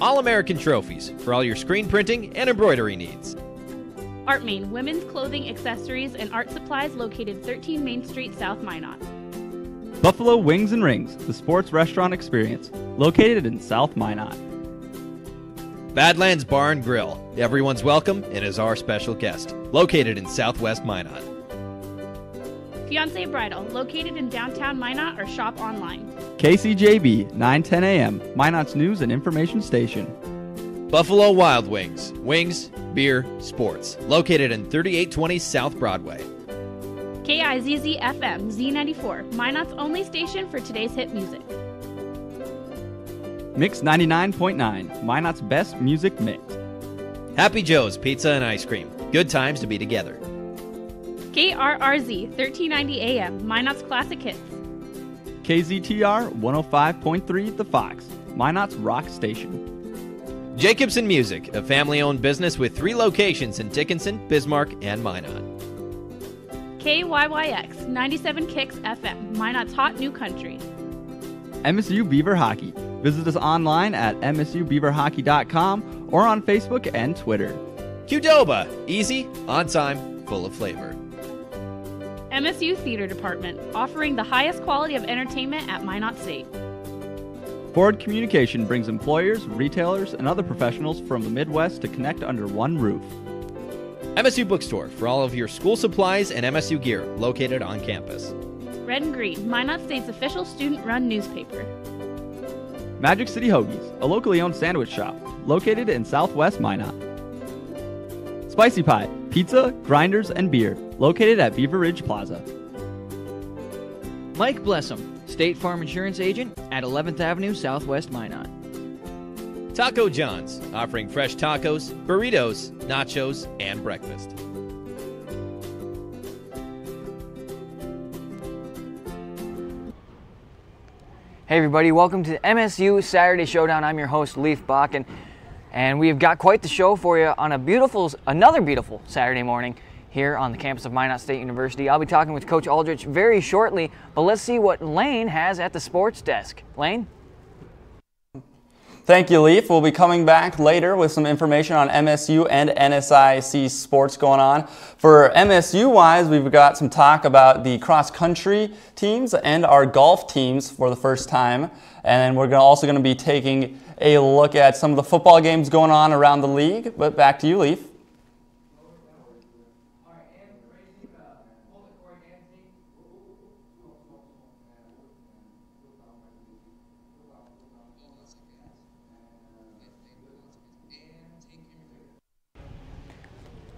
All-American trophies for all your screen printing and embroidery needs. Art Main, women's clothing, accessories, and art supplies located 13 Main Street, South Minot. Buffalo Wings and Rings, the sports restaurant experience, located in South Minot. Badlands Bar and Grill, everyone's welcome and is our special guest, located in Southwest Minot. Fiancé Bridal, located in downtown Minot or shop online. KCJB, 9:10 a.m., Minot's news and information station. Buffalo Wild Wings, wings, beer, sports, located in 3820 South Broadway. KIZZ FM Z94, Minot's only station for today's hit music. Mix 99.9, Minot's best music mix. Happy Joe's Pizza and Ice Cream, good times to be together. KRRZ 1390 AM, Minot's classic hits. KZTR 105.3 The Fox, Minot's rock station. Jacobson Music, a family-owned business with 3 locations in Dickinson, Bismarck, and Minot. KYYX 97 Kicks FM, Minot's hot new country. MSU Beaver Hockey. Visit us online at msubeaverhockey.com or on Facebook and Twitter. Qdoba, easy, on time, full of flavor. MSU Theater Department, offering the highest quality of entertainment at Minot State. Forward Communication brings employers, retailers, and other professionals from the Midwest to connect under one roof. MSU Bookstore for all of your school supplies and MSU gear, located on campus. Red and Green, Minot State's official student-run newspaper. Magic City Hoagies, a locally owned sandwich shop, located in Southwest Minot. Spicy Pie, pizza, grinders, and beer, located at Beaver Ridge Plaza. Mike Blessum, State Farm Insurance Agent at 11th Avenue, Southwest Minot. Taco John's, offering fresh tacos, burritos, nachos, and breakfast. Hey everybody, welcome to the MSU Saturday Showdown. I'm your host, Leif Bakken, and we've got quite the show for you on another beautiful Saturday morning here on the campus of Minot State University. I'll be talking with Coach Aldrich very shortly, but let's see what Lane has at the sports desk. Lane? Thank you, Leif. We'll be coming back later with some information on MSU and NSIC sports going on. For MSU-wise, we've got some talk about the cross-country teams and our golf teams for the first time. And we're also going to be taking a look at some of the football games going on around the league. But back to you, Leif.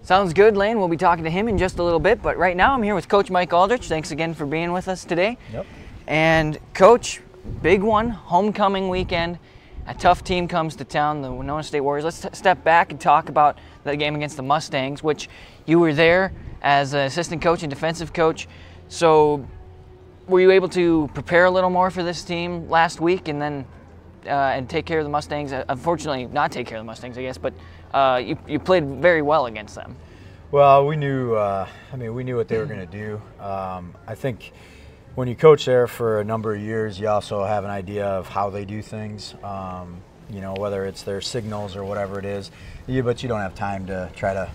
Sounds good, Lane. We'll be talking to him in just a little bit, but right now I'm here with Coach Mike Aldrich. Thanks again for being with us today. Yep. And Coach, big one, homecoming weekend. A tough team comes to town, the Winona State Warriors. Let's step back and talk about the game against the Mustangs, which you were there as an assistant coach and defensive coach. So were you able to prepare a little more for this team last week and then and take care of the Mustangs? Unfortunately, not take care of the Mustangs, I guess, but you played very well against them. Well, we knew. We knew what they were going to do. I think when you coach there for a number of years, you also have an idea of how they do things. Whether it's their signals or whatever it is. But you don't have time to try to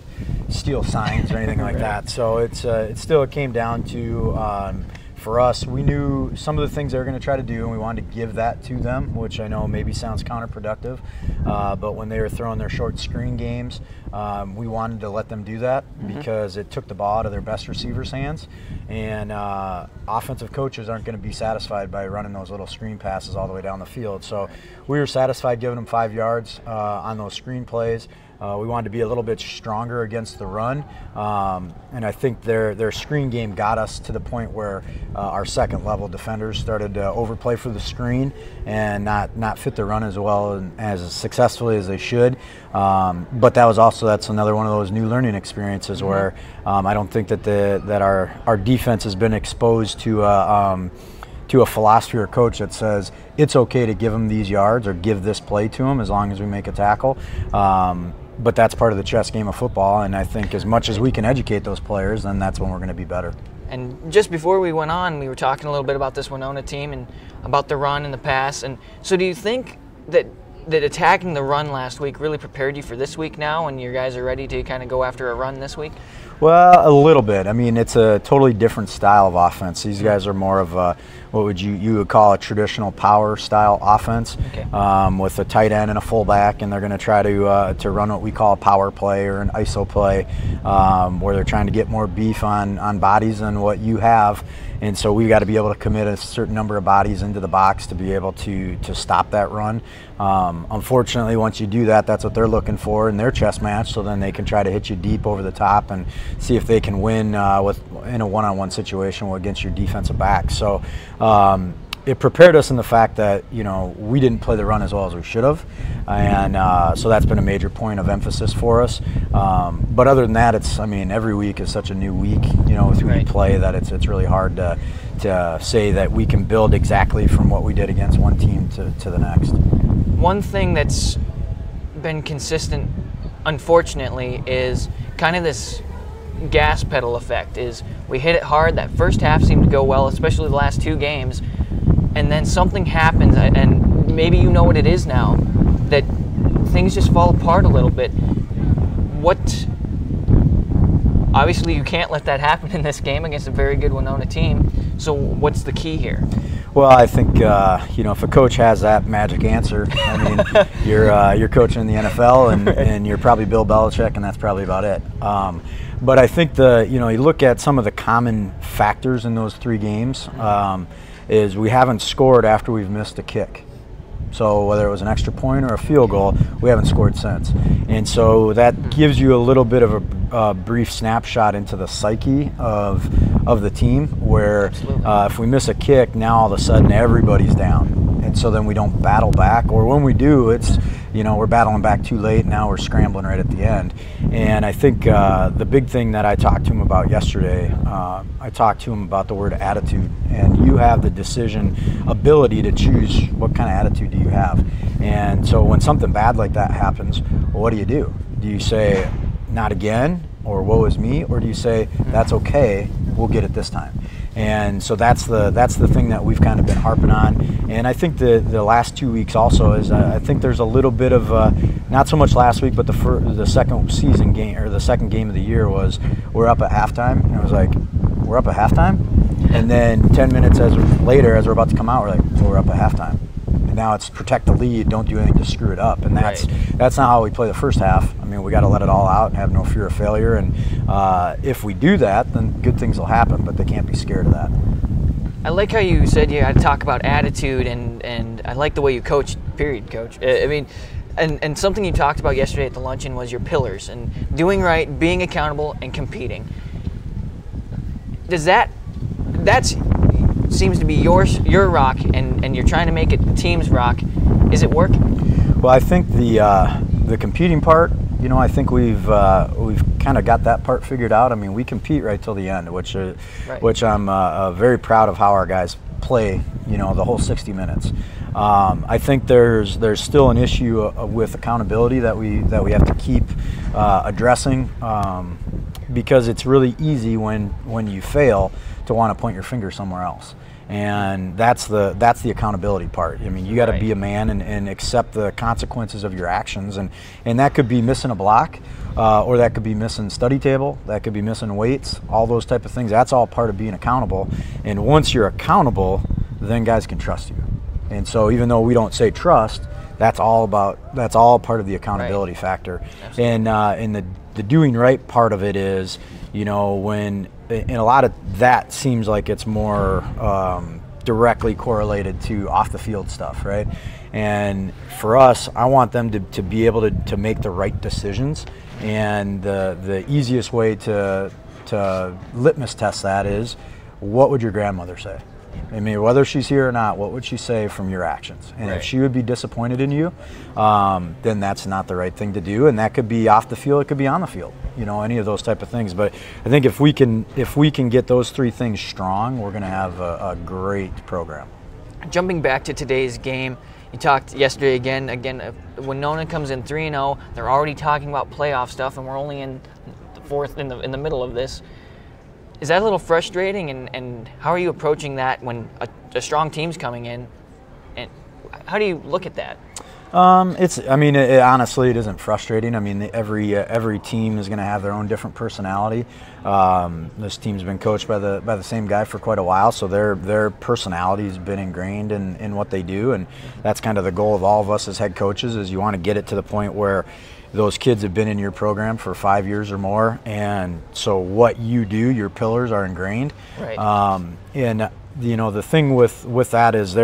steal signs or anything like that. So it still came down to. For us, we knew some of the things they were going to try to do, and we wanted to give that to them, which I know maybe sounds counterproductive. But when they were throwing their short screen games, we wanted to let them do that because it took the ball out of their best receivers' hands. And offensive coaches aren't going to be satisfied by running those little screen passes all the way down the field. So we were satisfied giving them 5 yards on those screen plays. We wanted to be a little bit stronger against the run, and I think their screen game got us to the point where our second-level defenders started to overplay for the screen and not fit the run as well and as successfully as they should. But that's another one of those new learning experiences where I don't think that our defense has been exposed to a philosophy or coach that says it's okay to give them these yards or give this play to them as long as we make a tackle. But that's part of the chess game of football, and I think as much as we can educate those players, then that's when we're going to be better. And just before we went on, we were talking a little bit about this Winona team and about the run and the pass. And so do you think that that attacking the run last week really prepared you for this week now, and your guys are ready to kind of go after a run this week? Well, a little bit. I mean, it's a totally different style of offense. These guys are more of a, what would you would call a traditional power style offense, with a tight end and a fullback, and they're going to try to run what we call a power play or an ISO play, where they're trying to get more beef on bodies than what you have. And so we got to be able to commit a certain number of bodies into the box to be able to stop that run. Unfortunately, once you do that, that's what they're looking for in their chess match. So then they can try to hit you deep over the top and see if they can win in a one-on-one situation against your defensive back. So it prepared us in the fact that, you know, we didn't play the run as well as we should have, and so that's been a major point of emphasis for us. But other than that, I mean, every week is such a new week, you know, with who we play, that it's really hard to say that we can build exactly from what we did against one team to the next. One thing that's been consistent, unfortunately, is kind of this gas pedal effect. Is we hit it hard, that first half seemed to go well, especially the last 2 games, and then something happens, and maybe you know what it is now, that things just fall apart a little bit. Obviously you can't let that happen in this game against a very good Winona team, so what's the key here? Well, I think you know, if a coach has that magic answer, I mean, you're coaching in the NFL, and you're probably Bill Belichick, and that's probably about it. But I think you look at some of the common factors in those 3 games. Is we haven't scored after we've missed a kick. So whether it was an extra point or a field goal, we haven't scored since. And so that gives you a little bit of a brief snapshot into the psyche of the team, where if we miss a kick, now all of a sudden everybody's down. And so then we don't battle back, or when we do, it's, you know, we're battling back too late, now we're scrambling right at the end. And I think the big thing that I talked to him about yesterday, I talked to him about the word attitude. And you have the decision ability to choose what kind of attitude do you have. And so when something bad like that happens, well, what do? Do you say, not again, or woe is me, or do you say, that's okay, we'll get it this time? And so that's the thing that we've kind of been harping on. And I think the last 2 weeks also is, I think there's a little bit of not so much last week, but the second season game, or the second game of the year, was we're up at halftime, and I was like, we're up at halftime, and then 10 minutes later, as we're about to come out, we're like, well, we're up at halftime. And now it's protect the lead, don't do anything to screw it up, and that's not how we play the first half. I mean, we got to let it all out and have no fear of failure, and if we do that, then good things will happen, but they can't be scared of that. I like how you said you had to talk about attitude, and I like the way you coach, period, Coach. I mean, and something you talked about yesterday at the luncheon was your pillars, and doing right, being accountable, and competing. Does that seems to be your rock, and you're trying to make it the team's rock. Is it working? Well, I think the competing part, you know, I think we've kind of got that part figured out. I mean, we compete right till the end, which I'm very proud of how our guys play, you know, the whole 60 minutes. I think there's still an issue with accountability that we have to keep addressing, because it's really easy when you fail to want to point your finger somewhere else. And that's the accountability part. I mean, you got to be a man and accept the consequences of your actions, and that could be missing a block, or that could be missing study table, that could be missing weights, all those type of things. That's all part of being accountable. And once you're accountable, then guys can trust you. And so even though we don't say trust, that's all part of the accountability factor. Absolutely. And the doing right part of it is, you know, and a lot of that seems like it's more directly correlated to off the field stuff, right? And for us, I want them to be able to make the right decisions, and the easiest way to litmus test that is, what would your grandmother say? I mean, whether she's here or not, what would she say from your actions? And if she would be disappointed in you, then that's not the right thing to do. And that could be off the field, it could be on the field, you know, any of those type of things. But I think if we can get those 3 things strong, we're going to have a great program. Jumping back to today's game, you talked yesterday again. When Winona comes in 3-0, they're already talking about playoff stuff, and we're only in the 4th, in the middle of this. Is that a little frustrating, and how are you approaching that when a strong team's coming in, and how do you look at that? Honestly, it isn't frustrating. I mean, every team is going to have their own different personality. This team's been coached by the same guy for quite a while, so their personality's been ingrained in what they do, and that's kind of the goal of all of us as head coaches. Is you want to get it to the point where those kids have been in your program for 5 years or more, and so what you do, your pillars are ingrained. Right. And the thing with that is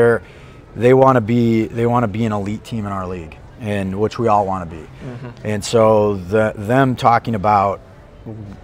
they want to be an elite team in our league, and which we all want to be. Mm-hmm. And so them talking about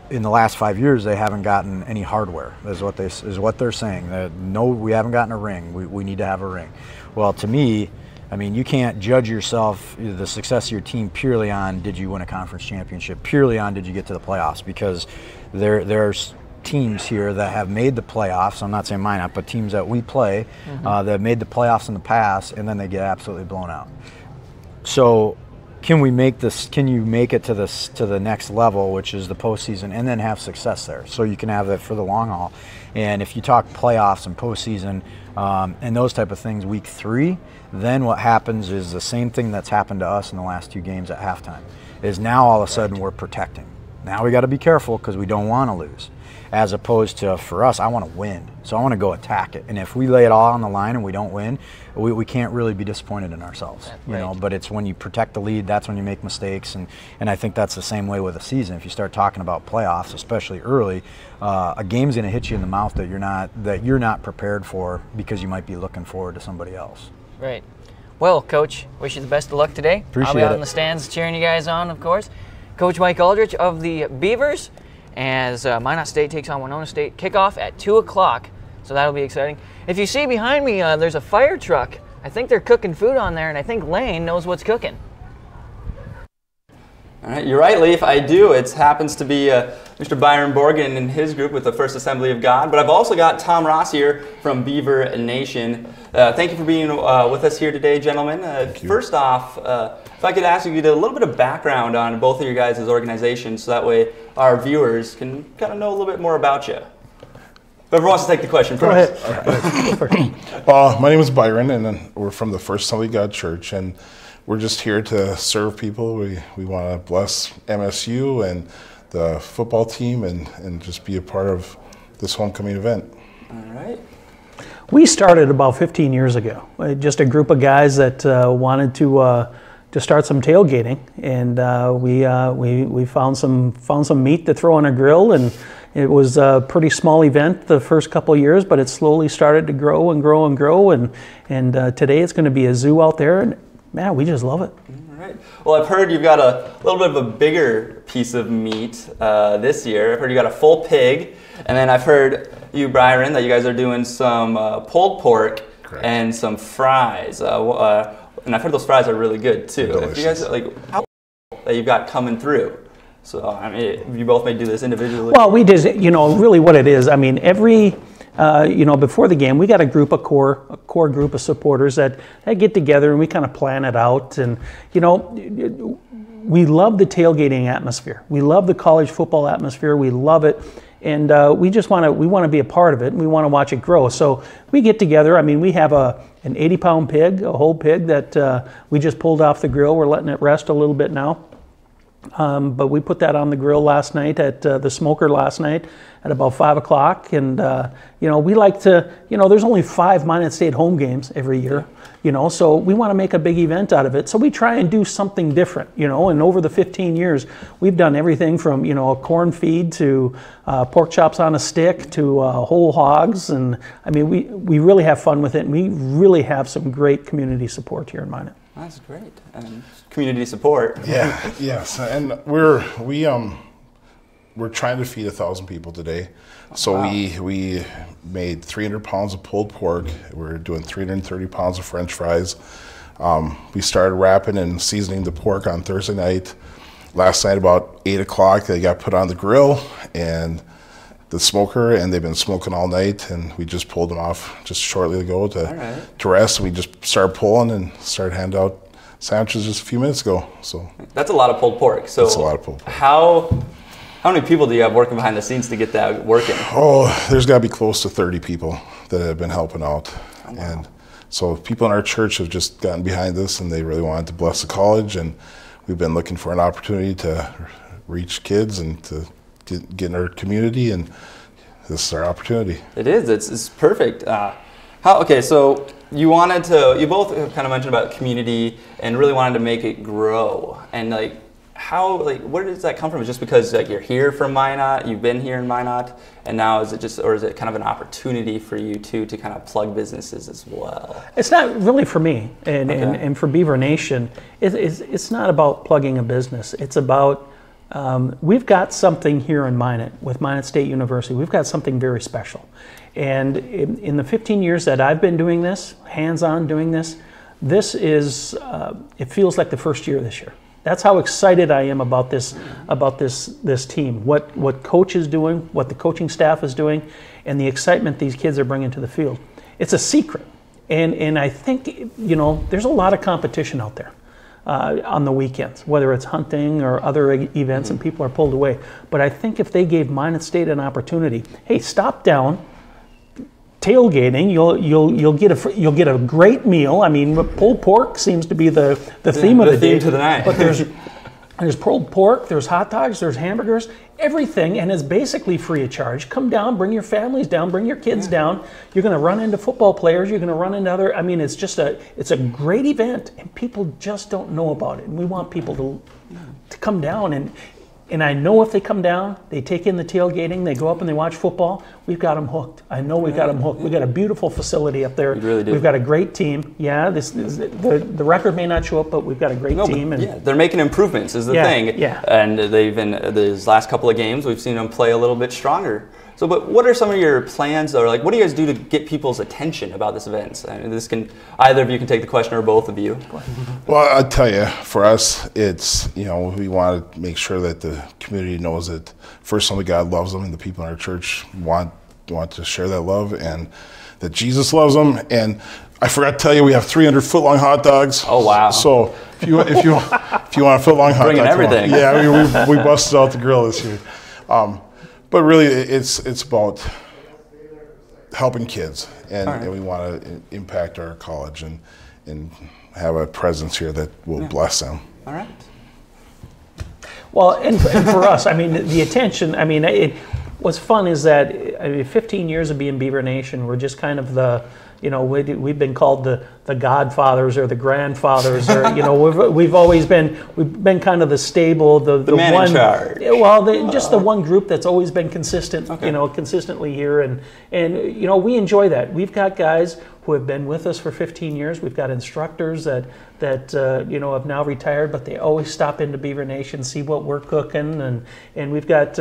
in the last 5 years they haven't gotten any hardware is what they're saying. That no, we haven't gotten a ring. We need to have a ring. Well, to me, I mean, you can't judge yourself, the success of your team, purely on did you win a conference championship, purely on did you get to the playoffs, because there's teams here that have made the playoffs. I'm not saying Minot, but teams that we play that have made the playoffs in the past, and then they get absolutely blown out. So can you make it to the next level, which is the postseason, and then have success there, so you can have it for the long haul? And if you talk playoffs and postseason and those type of things, week 3, then what happens is the same thing that's happened to us in the last 2 games at halftime. Is now all of a sudden we're protecting. Now we got to be careful because we don't want to lose. As opposed to, for us, I want to win, so I want to go attack it. And if we lay it all on the line and we don't win, we can't really be disappointed in ourselves, you know. But it's when you protect the lead, that's when you make mistakes, and I think that's the same way with a season. If you start talking about playoffs, especially early, a game's going to hit you in the mouth that you're not prepared for, because you might be looking forward to somebody else. Right. Well, Coach, wish you the best of luck today. Appreciate I'll be out it. in the stands cheering you guys on, of course. Coach Mike Aldrich of the Beavers, as Minot State takes on Winona State. Kickoff at 2 o'clock, so that'll be exciting. If you see behind me, there's a fire truck. I think they're cooking food on there, and I think Lane knows what's cooking. All right, you're right, Leaf. I do. It happens to be Mr. Byron Borgan and his group with the First Assembly of God. But I've also got Tom Ross here from Beaver Nation. Thank you for being with us here today, gentlemen. First off, if I could ask you to get a little bit of background on both of your guys' organizations, so that way our viewers can kind of know a little bit more about you. Whoever wants to take the question first. Go ahead. My name is Byron, and we're from the First Assembly of God Church, and we're just here to serve people. We want to bless MSU and the football team and just be a part of this homecoming event. All right. We started about 15 years ago. Just a group of guys that wanted to start some tailgating, and we found some meat to throw on a grill, and it was a pretty small event the first couple of years, but it slowly started to grow and grow and grow, and today it's going to be a zoo out there, and man, we just love it. All right. Well, I've heard you've got a little bit of a bigger piece of meat this year. I've heard you got a full pig, and then I've heard you, Byron, that you guys are doing some pulled pork. Correct. And some fries. And I've heard those fries are really good too. If you guys how that you've got coming through. So I mean, you both may do this individually. Well, we just, really what it is. I mean, every, before the game, we got a core group of supporters that get together and we kind of plan it out. And we love the tailgating atmosphere. We love the college football atmosphere. We love it. And we want to be a part of it, and we want to watch it grow. So we get together. I mean, we have an 80-pound pig, a whole pig that we just pulled off the grill. We're letting it rest a little bit now. But we put that on the grill last night at the smoker last night at about 5 o'clock. And, we like to, there's only 5 Minot State home games every year, so we want to make a big event out of it. So we try and do something different, and over the 15 years, we've done everything from, a corn feed to pork chops on a stick to whole hogs. And I mean, we really have fun with it, and we really have some great community support here in Minot. That's great. Community support. Yeah, yes, and we're trying to feed 1,000 people today. So wow. we made 300 pounds of pulled pork. We're doing 330 pounds of French fries. We started wrapping and seasoning the pork on Thursday night. Last night about 8 o'clock, they got put on the grill and the smoker, and they've been smoking all night, and we just pulled them off just shortly ago to rest. We just started pulling and started handing out sandwiches just a few minutes ago. So that's a lot of pulled pork. So that's a lot of pulled pork. How many people do you have working behind the scenes to get that working? Oh, there's got to be close to 30 people that have been helping out. Oh, wow. And So people in our church have just gotten behind this, and they really wanted to bless the college, and we've been looking for an opportunity to reach kids and to get in our community, and this is our opportunity. It is. It's perfect. Okay, so you both kind of mentioned about community and really wanted to make it grow. And where does that come from? Is it just because you're here from Minot, you've been here in Minot, and now is it kind of an opportunity for you too to kind of plug businesses as well? It's not really for me and for Beaver Nation. It's not about plugging a business. It's about we've got something here in Minot with Minot State University. We've got something very special. And in the 15 years that I've been doing this, hands-on doing this, it feels like the first year this year. That's how excited I am about this team. What Coach is doing, what the coaching staff is doing, and the excitement these kids are bringing to the field. It's a secret. And I think, there's a lot of competition out there. On the weekends, whether it's hunting or other events, and people are pulled away. But I think if they gave Minot State an opportunity, hey, stop down, tailgating, you'll get a great meal. I mean, pulled pork seems to be the theme of the day. To the night. But there's pulled pork, there's hot dogs, there's hamburgers, everything, and it's basically free of charge. Come down, bring your families down, bring your kids down. You're going to run into football players. You're going to run into other. I mean, it's a great event, and people just don't know about it. And we want people to come down, and I know if they come down, they take in the tailgating, they go up and they watch football. We've got them hooked. I know we've got them hooked. We've got a beautiful facility up there. We really do. We've got a great team. Yeah, the record may not show up, but we've got a great team. And they're making improvements is the thing. Yeah. And they've been these last couple of games, we've seen them play a little bit stronger. So, but what are some of your plans, or what do you guys do to get people's attention about this event? I mean, either of you can take the question, or both of you. Well, I'll tell you, for us, it's, we want to make sure that the community knows that, first of all, God loves them, and the people in our church want to share that love, and that Jesus loves them. And I forgot to tell you, we have 300-foot-long hot dogs. Oh, wow. So if you want a foot-long hot dog, bringing everything. Yeah, we busted out the grill this year. But really, it's about helping kids, and we want to impact our college and have a presence here that will bless them. All right. Well, and for us, I mean, the attention, I mean, what's fun is that 15 years of being Beaver Nation, we're just kind of we've been called the godfathers or the grandfathers, or we've been kind of the stable, the man one in charge. Well, just the one group that's always been consistent, consistently here, and we enjoy that. We've got guys who have been with us for 15 years. We've got instructors that have now retired, but they always stop into Beaver Nation, see what we're cooking, and we've got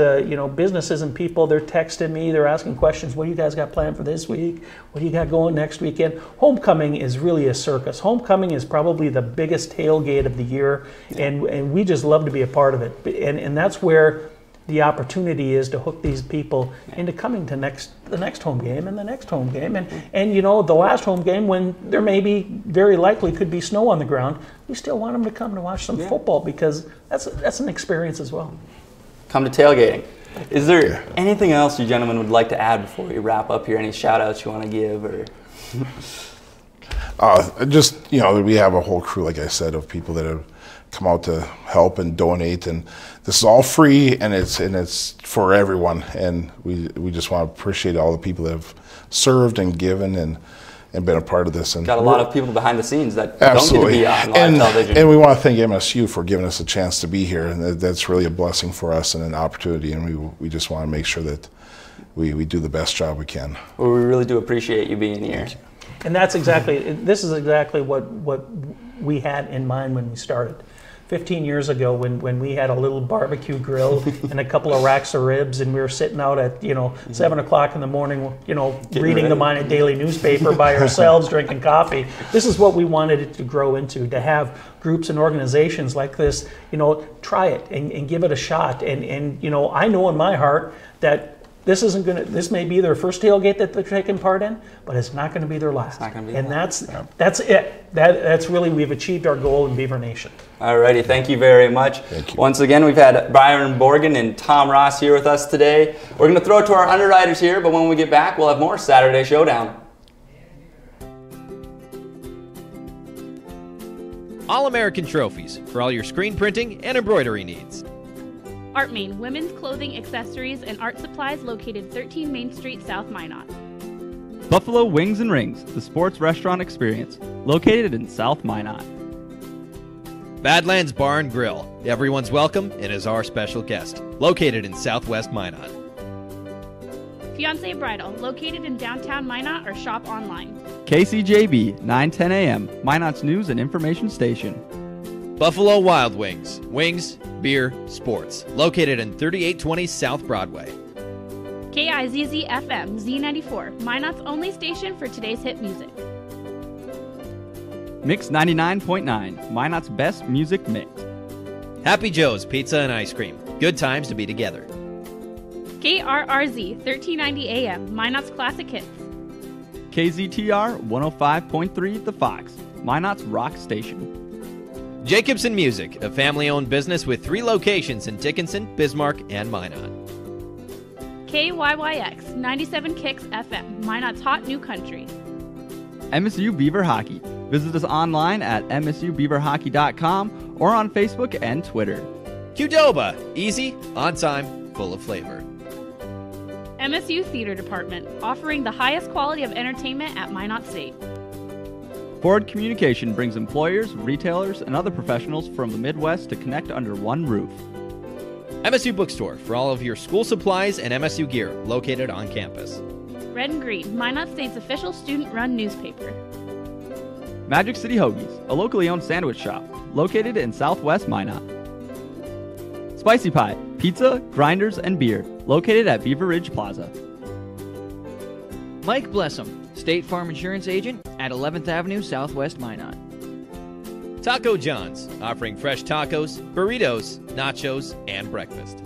businesses and people. They're texting me, they're asking questions. What do you guys got planned for this week? What do you got going next weekend? Homecoming is really a circus. Homecoming is probably the biggest tailgate of the year, and we just love to be a part of it. And that's where the opportunity is to hook these people into coming to the next home game and the next home game. And the last home game, when there very likely could be snow on the ground, we still want them to come to watch some football, because that's an experience as well. Come to tailgating. Is there anything else you gentlemen would like to add before we wrap up here? Any shout outs you want to give? Or we have a whole crew, like I said, of people that have come out to help and donate, and this is all free, and it's for everyone, and we just want to appreciate all the people that have served and given and been a part of this. And got a lot of people behind the scenes that don't get to be on live television. And we want to thank MSU for giving us a chance to be here, and that's really a blessing for us and an opportunity, and we just want to make sure that we do the best job we can. Well, we really do appreciate you being here. And this is exactly what we had in mind when we started. 15 years ago, when we had a little barbecue grill and a couple of racks of ribs, and we were sitting out at 7 o'clock in the morning, reading the Minot Daily newspaper by ourselves, drinking coffee. This is what we wanted it to grow into, to have groups and organizations like this, try it and give it a shot. And I know in my heart that this may be their first tailgate that they're taking part in, but it's not going to be their last. It's not going to be. And that's it. That's really, we've achieved our goal in Beaver Nation. Alrighty, thank you very much. Thank you. Once again, we've had Byron Borgan and Tom Ross here with us today. We're going to throw it to our underwriters here, but when we get back, we'll have more Saturday Showdown. All-American trophies for all your screen printing and embroidery needs. Art Main, women's clothing, accessories, and art supplies located 13 Main Street, South Minot. Buffalo Wings and Rings, the sports restaurant experience, located in South Minot. Badlands Bar and Grill. Everyone's welcome and is our special guest. Located in Southwest Minot. Fiancé Bridal, located in downtown Minot or shop online. KCJB, 9:10 a.m., Minot's news and information station. Buffalo Wild Wings. Wings, beer, sports. Located in 3820 South Broadway. KIZZ FM Z94, Minot's only station for today's hit music. Mix 99.9, Minot's best music mix. Happy Joe's Pizza and Ice Cream. Good times to be together. KRRZ 1390 AM, Minot's classic hits. KZTR 105.3 The Fox, Minot's rock station. Jacobson Music, a family-owned business with 3 locations in Dickinson, Bismarck, and Minot. KYYX 97 Kicks FM, Minot's hot new country. MSU Beaver Hockey. Visit us online at msubeaverhockey.com or on Facebook and Twitter. Qdoba, easy, on time, full of flavor. MSU Theater Department, offering the highest quality of entertainment at Minot State. Forward Communication brings employers, retailers, and other professionals from the Midwest to connect under one roof. MSU Bookstore for all of your school supplies and MSU gear, located on campus. Red and Green, Minot State's official student-run newspaper. Magic City Hoagies, a locally owned sandwich shop, located in Southwest Minot. Spicy Pie, pizza, grinders, and beer, located at Beaver Ridge Plaza. Mike Blessum, State Farm Insurance Agent at 11th Avenue, Southwest Minot. Taco John's, offering fresh tacos, burritos, nachos, and breakfast.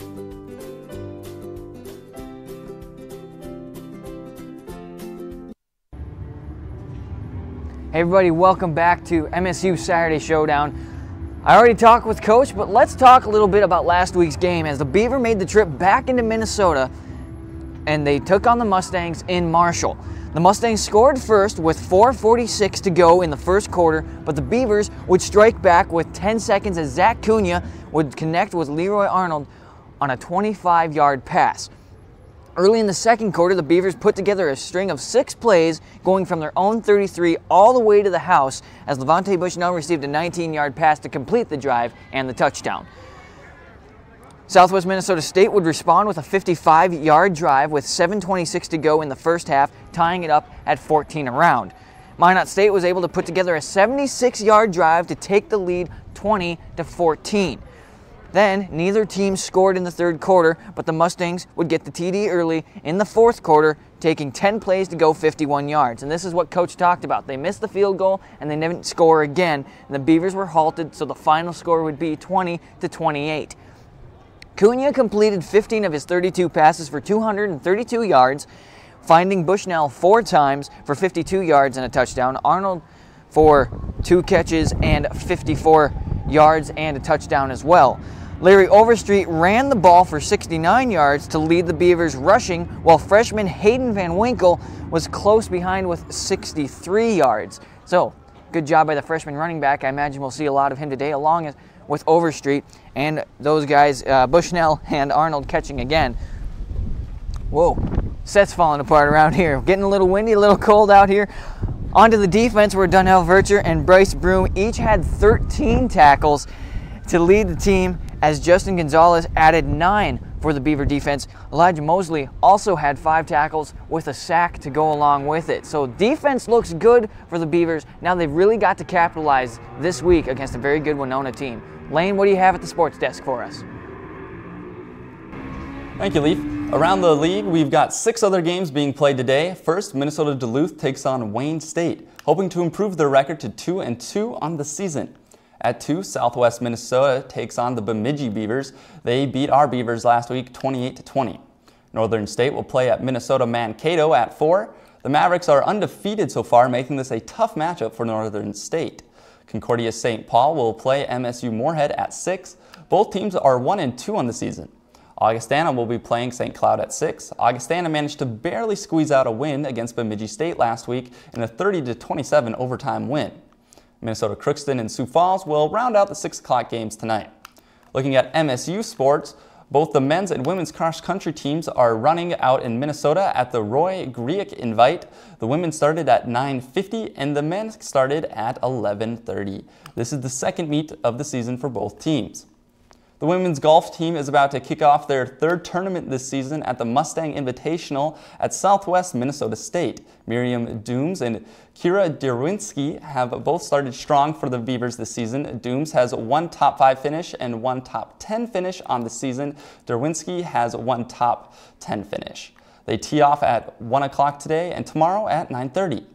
Hey everybody, welcome back to MSU Saturday Showdown. I already talked with Coach, but let's talk a little bit about last week's game as the Beaver made the trip back into Minnesota and they took on the Mustangs in Marshall. The Mustangs scored first with 4:46 to go in the first quarter, but the Beavers would strike back with 10 seconds as Zach Cunha would connect with Leroy Arnold on a 25-yard pass. Early in the second quarter, the Beavers put together a string of 6 plays going from their own 33 all the way to the house as Levante Bushnell received a 19-yard pass to complete the drive and the touchdown. Southwest Minnesota State would respond with a 55-yard drive with 7:26 to go in the first half, tying it up at 14 around. Minot State was able to put together a 76-yard drive to take the lead 20-14. Then, neither team scored in the third quarter, but the Mustangs would get the TD early in the fourth quarter, taking 10 plays to go 51 yards. And this is what Coach talked about. They missed the field goal, and they didn't score again. And the Beavers were halted, so the final score would be 20-28. Cunha completed 15 of his 32 passes for 232 yards, finding Bushnell 4 times for 52 yards and a touchdown. Arnold for 2 catches and 54 yards and a touchdown as well. Larry Overstreet ran the ball for 69 yards to lead the Beavers rushing, while freshman Hayden Van Winkle was close behind with 63 yards. So, good job by the freshman running back. I imagine we'll see a lot of him today, along with Overstreet and those guys, Bushnell and Arnold, catching again. Whoa, set's falling apart around here. Getting a little windy, a little cold out here. Onto the defense where Donnell Vercher and Bryce Broom each had 13 tackles to lead the team, as Justin Gonzalez added 9 for the Beaver defense. Elijah Mosley also had 5 tackles with a sack to go along with it. So defense looks good for the Beavers. Now they've really got to capitalize this week against a very good Winona team. Lane, what do you have at the sports desk for us? Thank you, Leaf. Around the league, we've got 6 other games being played today. First, Minnesota Duluth takes on Wayne State, hoping to improve their record to 2-2 on the season. At 2, Southwest Minnesota takes on the Bemidji Beavers. They beat our Beavers last week 28-20. Northern State will play at Minnesota Mankato at 4. The Mavericks are undefeated so far, making this a tough matchup for Northern State. Concordia St. Paul will play MSU Moorhead at 6. Both teams are 1-2 on the season. Augustana will be playing St. Cloud at 6. Augustana managed to barely squeeze out a win against Bemidji State last week in a 30-27 overtime win. Minnesota Crookston and Sioux Falls will round out the 6 o'clock games tonight. Looking at MSU sports, both the men's and women's cross-country teams are running out in Minnesota at the Roy Griek Invite. The women started at 9:50 and the men started at 11:30. This is the second meet of the season for both teams. The women's golf team is about to kick off their third tournament this season at the Mustang Invitational at Southwest Minnesota State. Miriam Dooms and Kira Derwinski have both started strong for the Beavers this season. Dooms has one top 5 finish and one top 10 finish on the season. Derwinski has one top 10 finish. They tee off at 1 o'clock today and tomorrow at 9:30.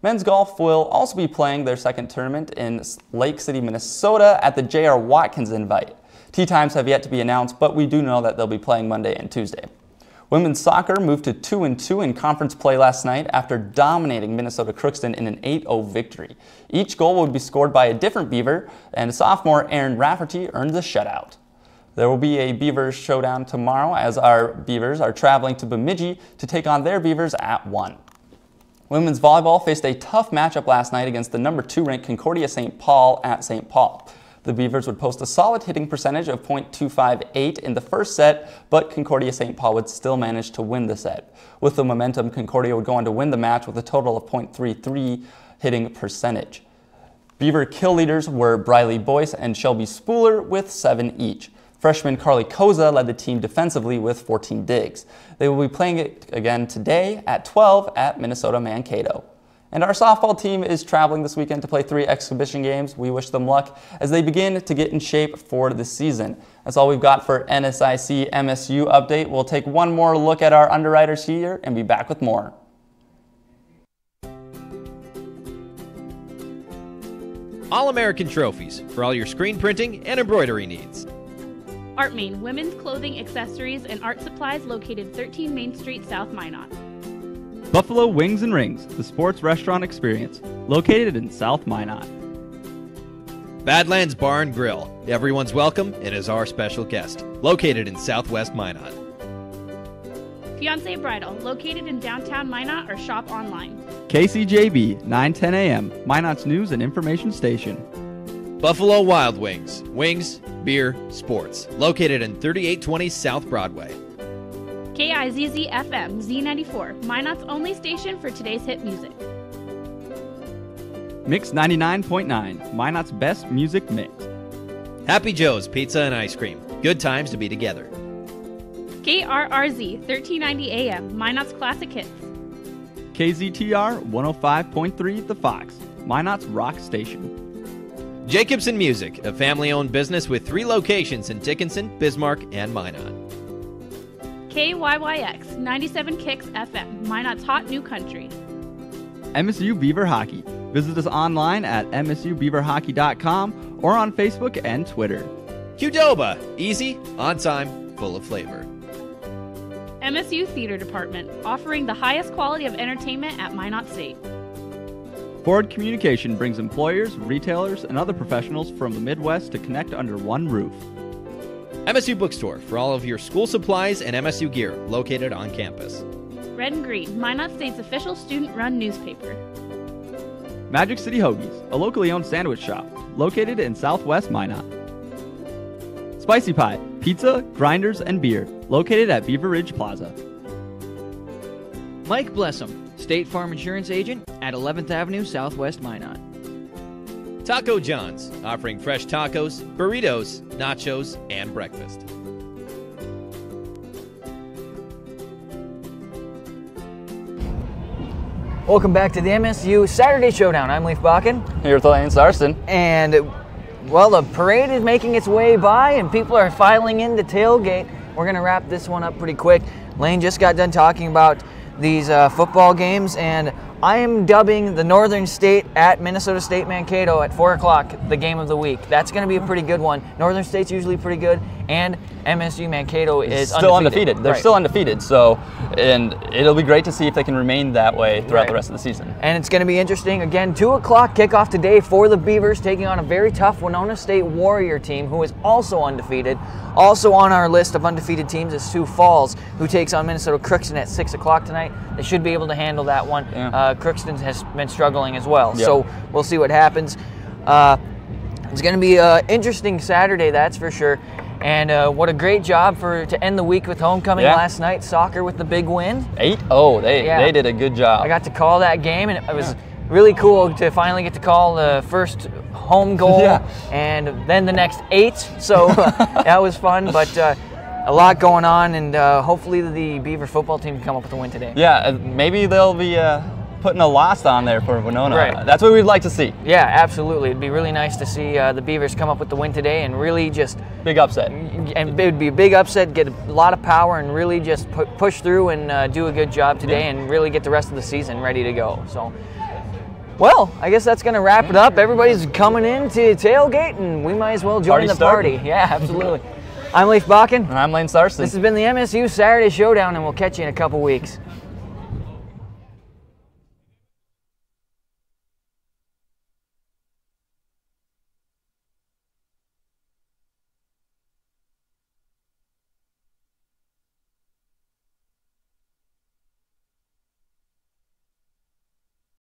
Men's golf will also be playing their second tournament in Lake City, Minnesota at the J.R. Watkins Invite. Tee times have yet to be announced, but we do know that they'll be playing Monday and Tuesday. Women's soccer moved to 2-2 in conference play last night after dominating Minnesota Crookston in an 8-0 victory. Each goal would be scored by a different Beaver, and sophomore Aaron Rafferty earned the shutout. There will be a Beavers showdown tomorrow as our Beavers are traveling to Bemidji to take on their Beavers at 1. Women's volleyball faced a tough matchup last night against the number 2 ranked Concordia St. Paul at St. Paul. The Beavers would post a solid hitting percentage of .258 in the first set, but Concordia St. Paul would still manage to win the set. With the momentum, Concordia would go on to win the match with a total of .33 hitting percentage. Beaver kill leaders were Briley Boyce and Shelby Spooler with 7 each. Freshman Carly Koza led the team defensively with 14 digs. They will be playing it again today at 12 at Minnesota Mankato. And our softball team is traveling this weekend to play 3 exhibition games. We wish them luck as they begin to get in shape for the season. That's all we've got for NSIC MSU update. We'll take one more look at our underwriters here and be back with more. All-American Trophies for all your screen printing and embroidery needs. Art Main, women's clothing, accessories, and art supplies located 13 Main Street, South Minot. Buffalo Wings and Rings, the sports restaurant experience, located in South Minot. Badlands Bar and Grill, everyone's welcome and is our special guest, located in Southwest Minot. Fiancé Bridal, located in downtown Minot or shop online. KCJB, 9:10 a.m., Minot's news and information station. Buffalo Wild Wings, wings, beer, sports, located in 3820 South Broadway. KIZZ FM Z94, Minot's only station for today's hit music. Mix 99.9, Minot's best music mix. Happy Joe's Pizza and Ice Cream, good times to be together. KRRZ 1390 AM, Minot's classic hits. KZTR 105.3 The Fox, Minot's rock station. Jacobson Music, a family-owned business with 3 locations in Dickinson, Bismarck, and Minot. KYYX 97 Kicks FM, Minot's hot new country. MSU Beaver Hockey. Visit us online at msubeaverhockey.com or on Facebook and Twitter. Qdoba, easy, on time, full of flavor. MSU Theater Department, offering the highest quality of entertainment at Minot State. Forward Communication brings employers, retailers, and other professionals from the Midwest to connect under one roof. MSU Bookstore for all of your school supplies and MSU gear, located on campus. Red and Green, Minot State's official student-run newspaper. Magic City Hoagies, a locally owned sandwich shop, located in Southwest Minot. Spicy Pie, pizza, grinders, and beer, located at Beaver Ridge Plaza. Mike Blessum, State Farm Insurance Agent at 11th Avenue, Southwest Minot. Taco John's, offering fresh tacos, burritos, nachos, and breakfast. Welcome back to the MSU Saturday Showdown. I'm Leif Bakken. Here with Lane Sarston. And, well, the parade is making its way by and people are filing in to tailgate. We're going to wrap this one up pretty quick. Lane just got done talking about these football games, and I am dubbing the Northern State at Minnesota State Mankato at 4 o'clock the game of the week. That's going to be a pretty good one. Northern State's usually pretty good, and MSU Mankato is still undefeated. They're right. still undefeated, so, and it'll be great to see if they can remain that way throughout the rest of the season. And it's going to be interesting. Again, 2 o'clock kickoff today for the Beavers, taking on a very tough Winona State Warrior team who is also undefeated. Also on our list of undefeated teams is Sioux Falls, who takes on Minnesota Crookston at 6 o'clock tonight. They should be able to handle that one. Yeah. Crookston has been struggling as well, Yep. so we'll see what happens. It's going to be an interesting Saturday, that's for sure. And what a great job to end the week with homecoming last night. Soccer with the big win. 8-0. They did a good job. I got to call that game, and it was really cool to finally get to call the first home goal and then the next 8. So that was fun, but a lot going on, and hopefully the Beaver football team can come up with a win today. Yeah, maybe they'll be putting a loss on there for Winona. Right. That's what we'd like to see. Yeah, absolutely. It'd be really nice to see the Beavers come up with the win today and really just... Big upset. And it would be a big upset, get a lot of power, and really just push through and do a good job today and really get the rest of the season ready to go. So, well, I guess that's going to wrap it up. Everybody's coming in to tailgate, and we might as well join the party. Yeah, absolutely. I'm Leif Bakken. And I'm Lane Sarson. This has been the MSU Saturday Showdown, and we'll catch you in a couple weeks.